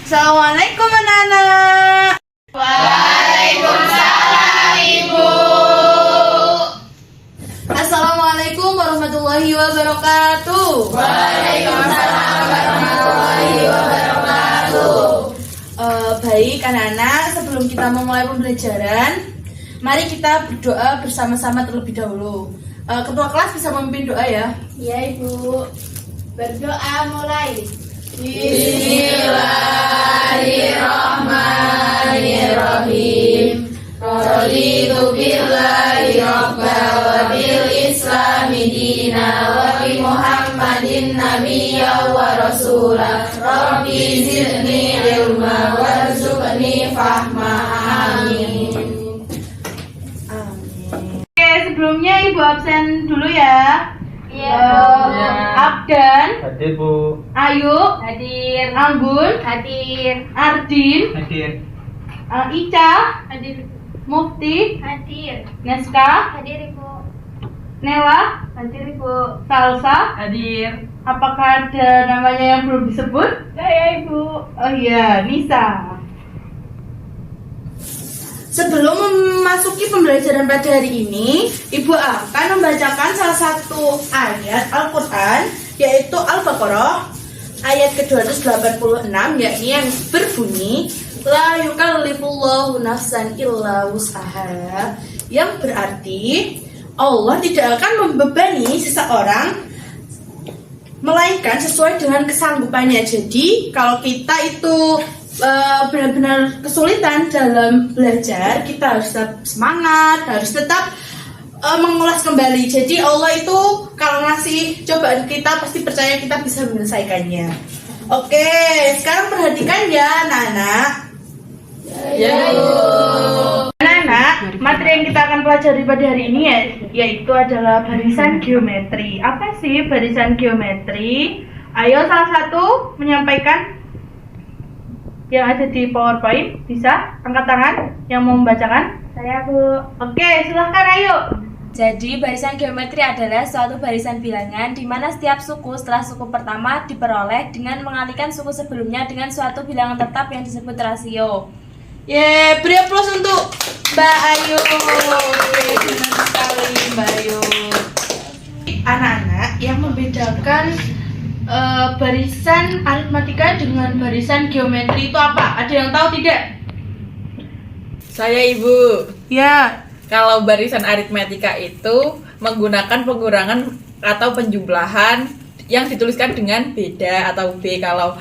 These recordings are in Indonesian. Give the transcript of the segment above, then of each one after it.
Assalamualaikum anak-anak. Waalaikumsalam Ibu. Assalamualaikum warahmatullahi wabarakatuh. Waalaikumsalam warahmatullahi wabarakatuh. Baik anak-anak, sebelum kita memulai pembelajaran, mari kita berdoa bersama-sama terlebih dahulu. Ketua kelas bisa memimpin doa ya. Ya Ibu. Berdoa mulai. Bismillahirrahmanirrahim. Raditu billahi rabba wa bil islami dina wa bi Muhammadin nabiyya wa rasula. Rabbi zidni ilma warzuqni fahma. Amin. Oke, sebelumnya Ibu absen dulu ya. Iya. Abdan, Hadir Bu. Ayu, Hadir. Anggun, Hadir. Ardin, Hadir. Ica, Hadir. Mufti, Hadir. Neska, Hadir Ibu. Nela, Hadir Ibu. Salsa. Hadir. Apakah ada namanya yang belum disebut? Saya Ibu. Oh iya, Nisa. Sebelum memasuki pembelajaran pada hari ini, Ibu akan membacakan salah satu ayat Al-Quran, yaitu Al-Baqarah ayat ke-286, yakni yang berbunyi La yukallifullahu nafsan illa wus'aha, yang berarti Allah tidak akan membebani seseorang melainkan sesuai dengan kesanggupannya. Jadi kalau kita itu benar-benar kesulitan dalam belajar, kita harus tetap semangat, harus tetap mengulas kembali. Jadi Allah itu kalau ngasih cobaan kita pasti percaya kita bisa menyelesaikannya. Oke, sekarang perhatikan ya anak-anak. Anak-anak, materi yang kita akan pelajari pada hari ini yaitu adalah barisan geometri. Apa sih barisan geometri? Ayo salah satu menyampaikan yang ada di PowerPoint, bisa angkat tangan yang mau membacakan. Saya Bu. Oke, silahkan ayo. Jadi, barisan geometri adalah suatu barisan bilangan di mana setiap suku setelah suku pertama diperoleh dengan mengalihkan suku sebelumnya dengan suatu bilangan tetap yang disebut rasio. Beri aplaus untuk Mbak Ayu. Benar sekali Mbak Ayu. Anak-anak, yang membedakan barisan aritmatika dengan barisan geometri itu apa? Ada yang tahu tidak? Saya Ibu. Ya. Kalau barisan aritmetika itu menggunakan pengurangan atau penjumlahan yang dituliskan dengan beda atau B. Kalau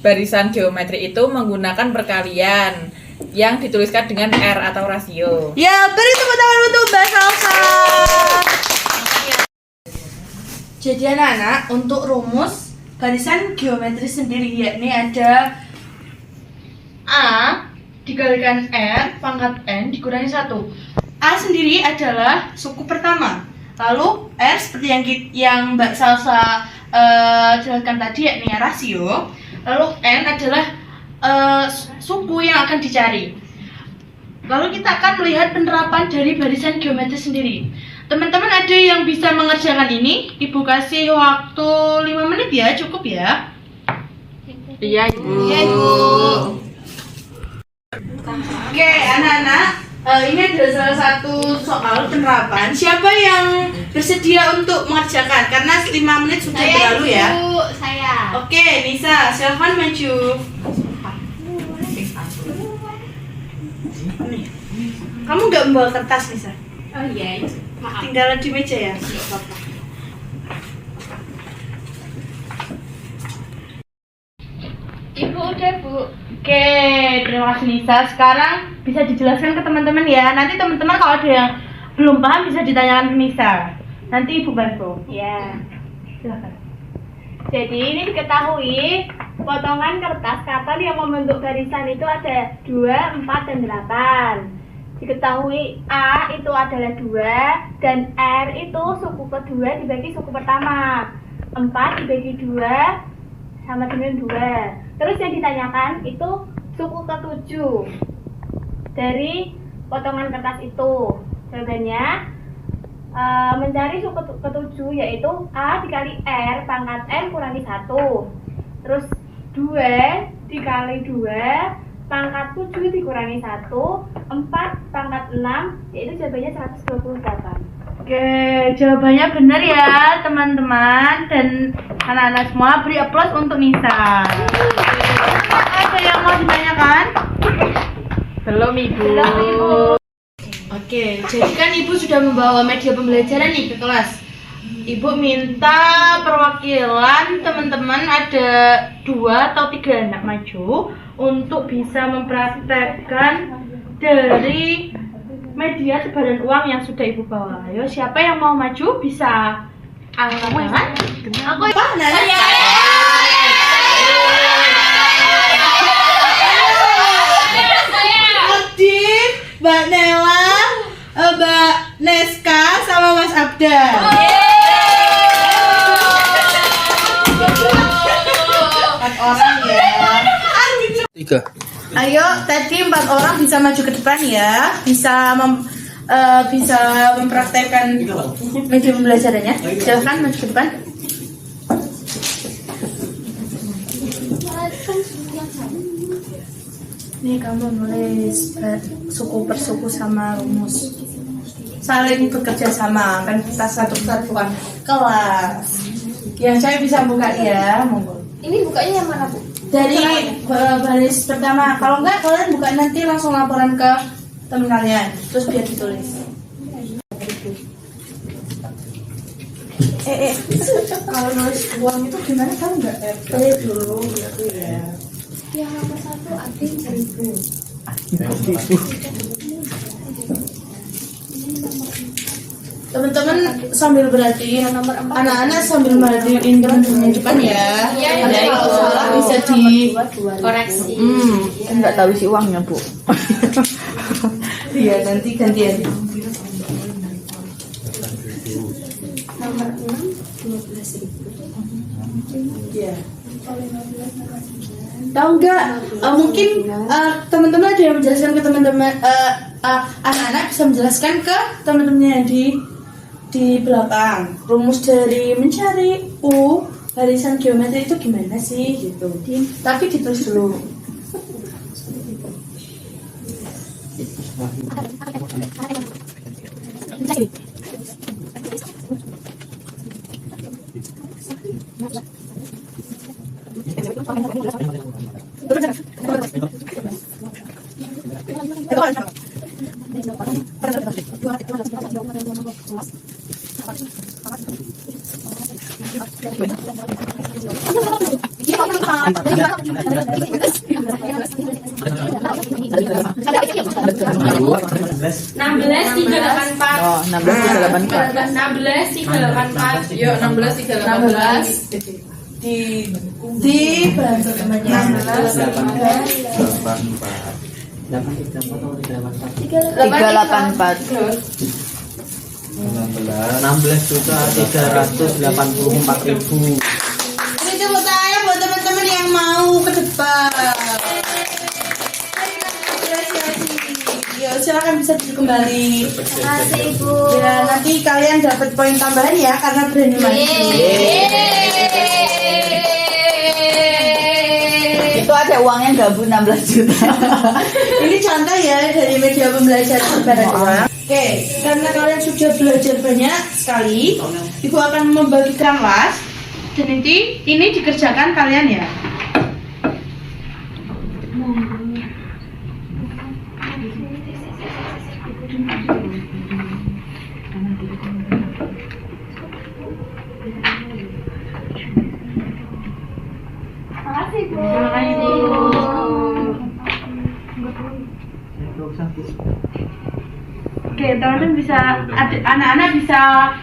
barisan geometri itu menggunakan perkalian yang dituliskan dengan R atau rasio. Ya, beri tepuk tangan untuk Mbak Salsa. Jadi anak-anak, untuk rumus barisan geometri sendiri yakni ada A dikalikan R pangkat N dikurangi 1. A sendiri adalah suku pertama. Lalu R seperti yang Mbak Salsa jelaskan tadi yakni rasio. Lalu N adalah suku yang akan dicari. Lalu kita akan melihat penerapan dari barisan geometri sendiri. Teman-teman ada yang bisa mengerjakan ini? Ibu kasih waktu 5 menit ya, cukup ya? Iya Ibu. Iya Ibu. Oke anak-anak, ini adalah salah satu soal penerapan. Siapa yang bersedia untuk mengerjakan? Karena 5 menit sudah berlalu ya. Ibu, saya. Oke, Nisa, silakan maju. Kamu nggak membawa kertas, Nisa? Oh iya. Maaf. Tinggalan di meja ya? Nggak apa-apa. Ibu udah Bu. Oke, terima kasih Nisa. Sekarang bisa dijelaskan ke teman-teman ya. Nanti teman-teman kalau ada yang belum paham bisa ditanyakan ke Nisa. Nanti Ibu bantu. Ya. Silakan. Jadi ini diketahui potongan kertas karton yang membentuk barisan itu ada 2, 4, dan 8. Diketahui A itu adalah 2 dan R itu suku kedua dibagi suku pertama. 4 dibagi 2 sama dengan 2. Terus yang ditanyakan itu suku ke-7 dari potongan kertas itu. Jawabannya mencari suku ke-7 yaitu A dikali R pangkat N kurangi 1. Terus 2 dikali 2 pangkat 7 dikurangi 1, 4 pangkat 6, yaitu jawabannya 128. Oke, jawabannya benar ya teman-teman dan anak-anak semua. Beri aplaus untuk Nisa. Ada yang mau ditanyakan? Belum Ibu. Oke, jadi kan Ibu sudah membawa media pembelajaran nih ke kelas. Ibu minta perwakilan teman-teman ada 2 atau 3 anak maju untuk bisa mempraktekkan dari media sebaran uang yang sudah Ibu bawa. Ayo, siapa yang mau maju bisa angkat tangan. Aku Adit, Mbak Nela, Mbak Neska, sama Mas Abdar. Orang ya. 3. Ayo, tadi 4 orang bisa maju ke depan ya, bisa mempraktekkan media pembelajarannya. Silahkan maju ke depan. Nih kamu nulis suku per suku sama rumus. Saling bekerja sama, kan kita satu kesatuan kelas. Yang saya bisa buka ya, monggo. Ini bukanya yang mana, Bu? Dari baris pertama. Kalau enggak kalian buka nanti langsung laporan ke teman kalian, terus biar ditulis. Kalau nulis uang itu gimana, kamu nggak RT dulu gitu ya? Yang nomor 1 Adin 1000. Teman-teman sambil berarti anak-anak sambil merhatiin teman-teman depan ya. Ada yang kalau salah bisa dikoreksi. Enggak tahu isi uangnya, Bu. Iya, nanti gantian. Nomor 6 12.000. Iya. Tahu nggak? Mungkin teman-teman ada yang menjelaskan ke teman-teman, anak-anak bisa menjelaskan ke teman-temannya yang di belakang. Rumus dari mencari U barisan geometri itu gimana sih gitu. Tapi ditulis dulu. Oh, 16 384. Yuk, 16 384. Di bantu temannya. 16.384.000. Ini tepuk tangan buat teman-teman yang mau ke depan. Yo, silakan bisa duduk kembali. Terima kasih, Ibu. Ya, nanti kalian dapat poin tambahan ya karena berani maju. Itu ada uangnya nggak, Bu? 16 juta. Ini contoh ya dari media pembelajaran sebaran uang. Oke, karena kalian sudah belajar banyak sekali, Ibu akan membagikan kelas dan nanti ini dikerjakan kalian ya. Makasih, Bu. Terima kasih, Bu. Oke, teman-teman bisa, anak-anak bisa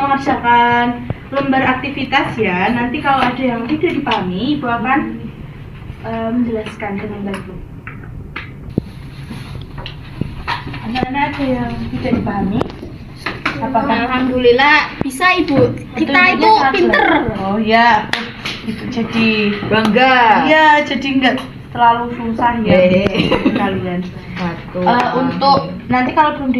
mengerjakan lembar aktivitas ya. Nanti kalau ada yang tidak dipahami, Ibu akan menjelaskan dengan baik. Anak-anak ada yang tidak dipahami? Apakah Alhamdulillah bisa, Ibu. Kita itu pinter. Oh ya, itu jadi Bangga. iya, jadi enggak terlalu susah ya kalian. Untuk nanti kalau belum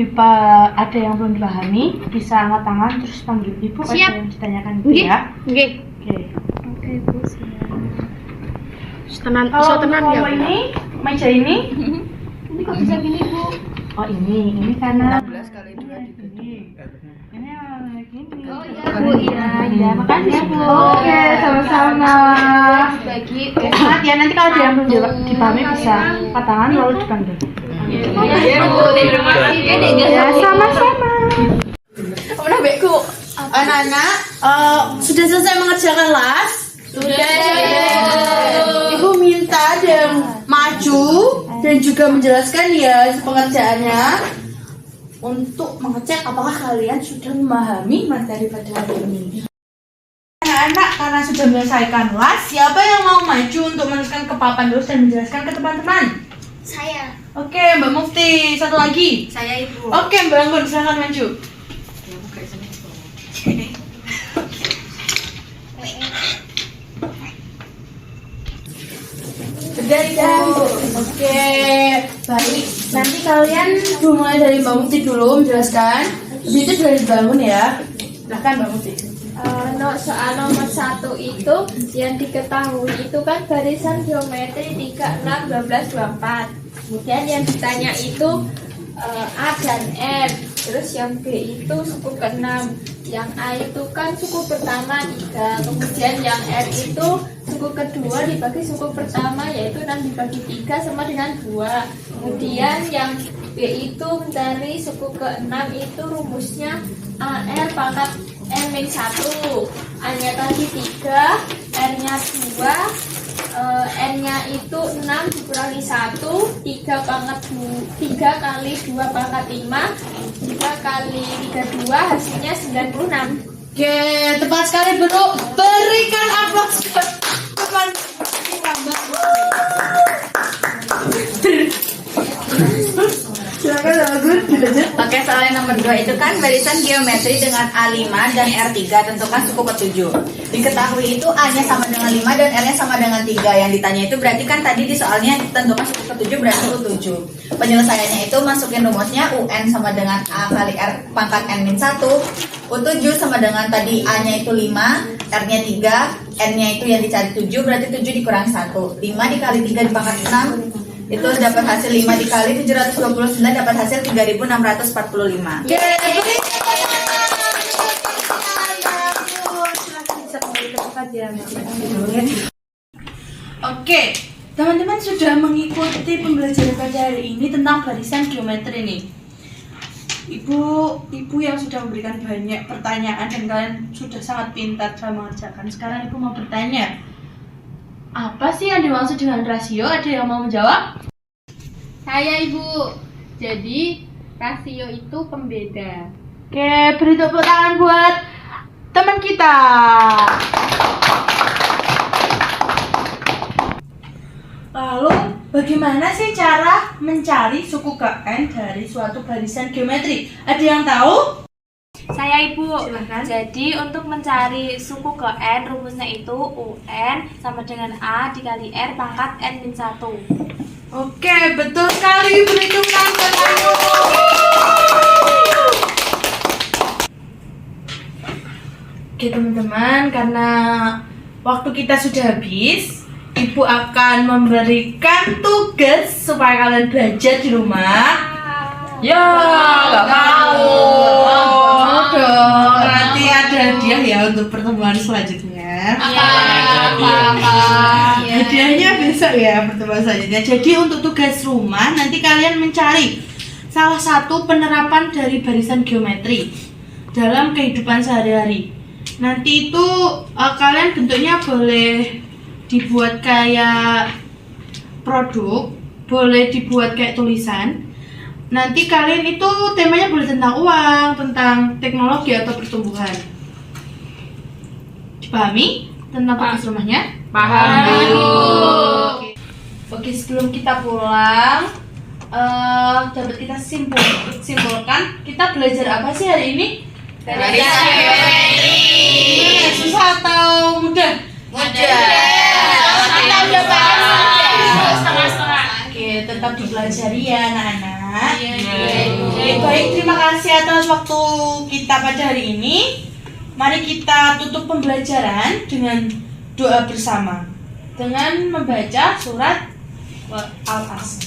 ada yang belum dipahami bisa angkat tangan terus panggil Ibu. Siap. Ada yang ditanyakan gitu Nggih. ya. Nggih. Oke. Oke, Bu. Siap. Kalau untuk ini, meja ini, Ini kok bisa gini, Bu? oh ini karena 16 kali 2 dibagi. ini gini. Oh iya, Bu. Iya. Makasih ya, Bu. Oke, sama-sama. Bagi. Semangat ya, nanti kalau dia belum jawab dipahami bisa angkat tangan lalu dipanggil. Iya, Bu. Terima kasih. Ya, sama-sama. Udah beku. Anak-anak, sudah selesai mengerjakan las? Sudah. Ibu minta ada yang maju dan juga menjelaskan ya pengerjaannya untuk mengecek apakah kalian sudah memahami materi pada hari ini. Anak-anak, karena sudah menyelesaikan las, siapa yang mau maju untuk meneruskan ke papan terus dan menjelaskan ke teman-teman? Saya. Oke, Mbak Mufti, satu lagi. Saya, Ibu. Oke, Mbak Anggun, silahkan maju. Oke, baik. Nanti kalian mulai dari Mbak Mufti dulu menjelaskan. Habis itu dari bangun ya. Silahkan Mbak Mufti. Soal nomor 1 itu yang diketahui itu kan barisan geometri 3, 6, 12, 24. Kemudian yang ditanya itu A dan M. Terus yang B itu suku ke-6. Yang A itu kan suku pertama 3. Kemudian yang R itu suku kedua dibagi suku pertama yaitu 6 dibagi 3 sama dengan 2. Kemudian yang B itu mencari suku ke-6 itu rumusnya AR pangkat N-1. A-nya tadi 3, R-nya 2, N-nya itu 6 dikurangi 1, 3 kali 2 pangkat 5, 3 kali 32 hasilnya 96. Oke, tepat sekali Bro. Berikan aplaus ke teman kita Mbak. Silakan Agus, dilanjut. Oke, soal yang nomor 2 itu kan barisan geometri dengan A5 dan R3, tentukan suku ke-7. Diketahui itu A-nya sama dengan 5 dan R-nya sama dengan 3. Yang ditanya itu berarti kan tadi di soalnya tentukan suku ke-7 berarti U7. Penyelesaiannya itu masukin rumusnya UN sama dengan A kali R pangkat N-1. U7 sama dengan tadi A-nya itu 5, R-nya 3, N-nya itu yang dicari 7, berarti 7 dikurangi 1. 5 dikali 3 dipangkat 6. Itu dapat hasil 5 dikali 729 dapat hasil 3645. Oke, teman-teman sudah mengikuti pembelajaran pada hari ini tentang barisan geometri nih. Ibu yang sudah memberikan banyak pertanyaan dan kalian sudah sangat pintar dalam mengerjakan. Sekarang Ibu mau bertanya, apa sih yang dimaksud dengan rasio? Ada yang mau menjawab? Saya, Ibu. Jadi, rasio itu pembeda. Oke, beri tepuk tangan buat teman kita. Lalu, bagaimana sih cara mencari suku ke-n dari suatu barisan geometri? Ada yang tahu? Saya, Ibu. Silakan. Jadi untuk mencari suku ke N rumusnya itu UN sama dengan A dikali R pangkat N-1. Oke, betul sekali. Beri tepuk tangan. Oke teman-teman, karena waktu kita sudah habis, Ibu akan memberikan tugas supaya kalian belajar di rumah. Ya, nggak mau. Mau dong. Nanti ada hadiah ya untuk pertemuan selanjutnya. Hadiahnya besok ya pertemuan selanjutnya. Jadi untuk tugas rumah nanti kalian mencari salah satu penerapan dari barisan geometri dalam kehidupan sehari-hari. Nanti itu kalian bentuknya boleh dibuat kayak produk, boleh dibuat kayak tulisan. Nanti kalian itu temanya boleh tentang uang, tentang teknologi atau pertumbuhan. Dipahami tentang tugas rumahnya? Paham. Oke, sebelum kita pulang, dapat kita simpulkan kita belajar apa sih hari ini? Barisan geometri. Susah atau mudah? Mudah. Kita udah paham. Setengah-setengah. Oke, tetap dipelajari ya anak-anak. Oke, baik, terima kasih atas waktu kita pada hari ini. Mari kita tutup pembelajaran dengan doa bersama. dengan membaca surat Al-Asr.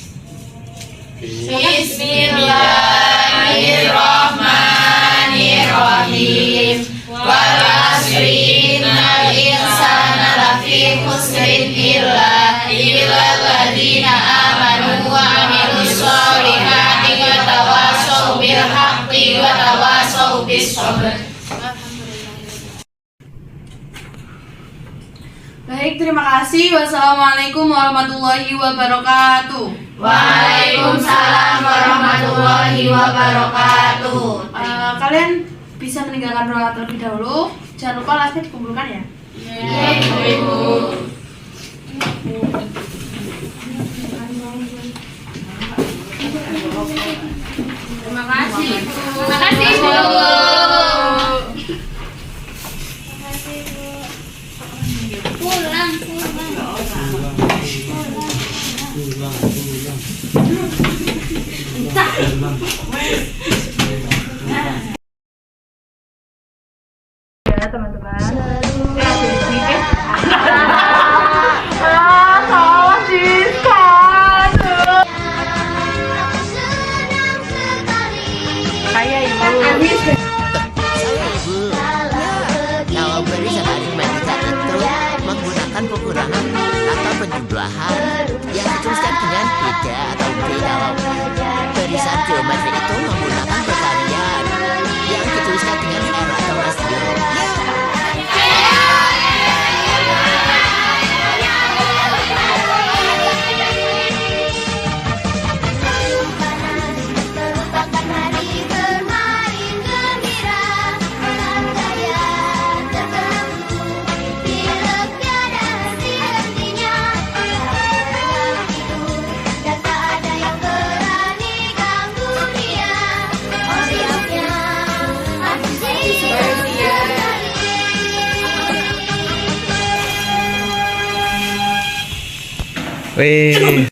Bismillahirrahmanirrahim. Wal asri innal insana lafi khusrin illa alladziina aamanu wa 'amilus sholihati wa tawassaw bil haqqi wa tawassaw bis sabr. Baik, terima kasih. Wassalamualaikum warahmatullahi wabarakatuh. Waalaikumsalam warahmatullahi wabarakatuh. Kalian bisa meninggalkan ruangan terlebih dahulu. Jangan lupa lasnya dikumpulkan ya. Terima kasih. Terima kasih, Bu. Pulang. Ya, teman-teman. Kalau barisan aritmetika itu menggunakan pengurangan atau penjumlahan yang dituliskan dengan beda atau B. Kalau barisan geometri itu menggunakan perkalian yang dituliskan dengan R atau rasio. Wih.